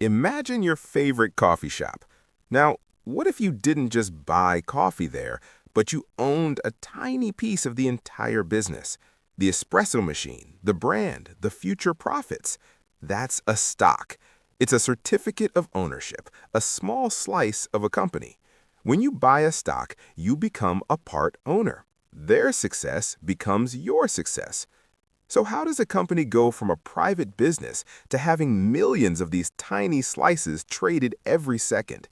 Imagine your favorite coffee shop. Now, what if you didn't just buy coffee there, but you owned a tiny piece of the entire business? The espresso machine, the brand, the future profits. That's a stock. It's a certificate of ownership, a small slice of a company. When you buy a stock, you become a part owner. Their success becomes your success. So how does a company go from a private business to having millions of these tiny slices traded every second?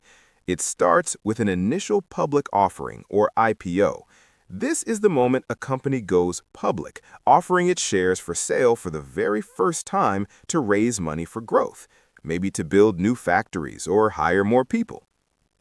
It starts with an initial public offering, or IPO. This is the moment a company goes public, offering its shares for sale for the very first time to raise money for growth, maybe to build new factories or hire more people.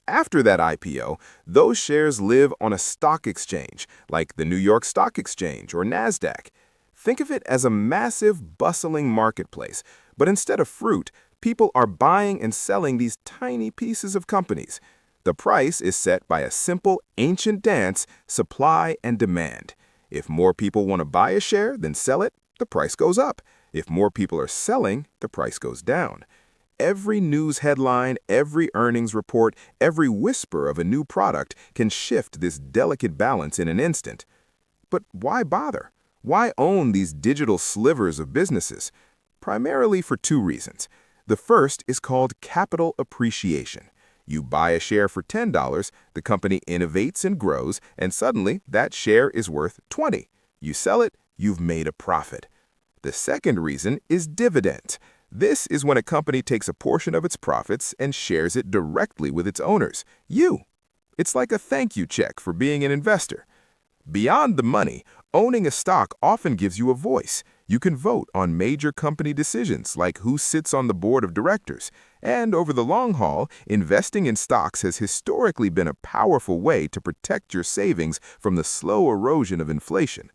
After that IPO, those shares live on a stock exchange, like the New York Stock Exchange or NASDAQ. Think of it as a massive, bustling marketplace, but instead of fruit, people are buying and selling these tiny pieces of companies. The price is set by a simple, ancient dance, supply and demand. If more people want to buy a share than sell it, the price goes up. If more people are selling, the price goes down. Every news headline, every earnings report, every whisper of a new product can shift this delicate balance in an instant. But why bother? Why own these digital slivers of businesses? Primarily for two reasons. The first is called capital appreciation. You buy a share for $10, the company innovates and grows, and suddenly that share is worth $20. You sell it, you've made a profit. The second reason is dividends. This is when a company takes a portion of its profits and shares it directly with its owners, you. It's like a thank you check for being an investor. Beyond the money, owning a stock often gives you a voice. You can vote on major company decisions like who sits on the board of directors. And over the long haul, investing in stocks has historically been a powerful way to protect your savings from the slow erosion of inflation.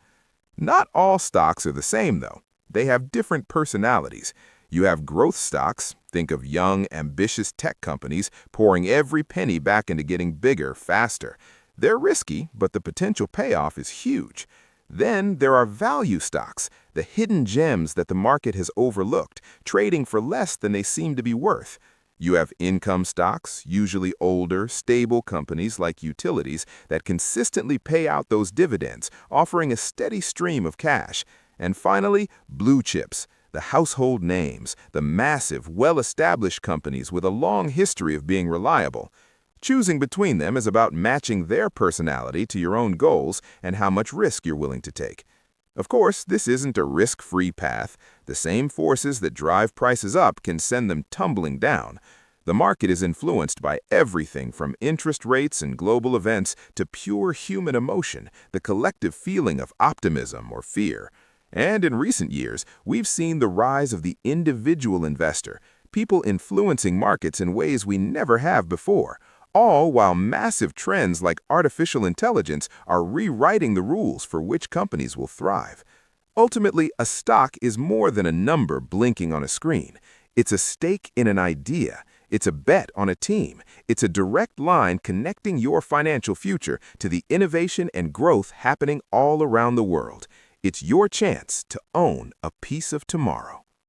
Not all stocks are the same, though. They have different personalities. You have growth stocks, think of young, ambitious tech companies pouring every penny back into getting bigger, faster. They're risky, but the potential payoff is huge. Then there are value stocks, the hidden gems that the market has overlooked, trading for less than they seem to be worth. You have income stocks, usually older, stable companies like utilities that consistently pay out those dividends, offering a steady stream of cash. And finally, blue chips, the household names, the massive, well-established companies with a long history of being reliable. Choosing between them is about matching their personality to your own goals and how much risk you're willing to take. Of course, this isn't a risk-free path. The same forces that drive prices up can send them tumbling down. The market is influenced by everything from interest rates and global events to pure human emotion, the collective feeling of optimism or fear. And in recent years, we've seen the rise of the individual investor, people influencing markets in ways we never have before, all while massive trends like artificial intelligence are rewriting the rules for which companies will thrive. Ultimately, a stock is more than a number blinking on a screen. It's a stake in an idea. It's a bet on a team. It's a direct line connecting your financial future to the innovation and growth happening all around the world. It's your chance to own a piece of tomorrow.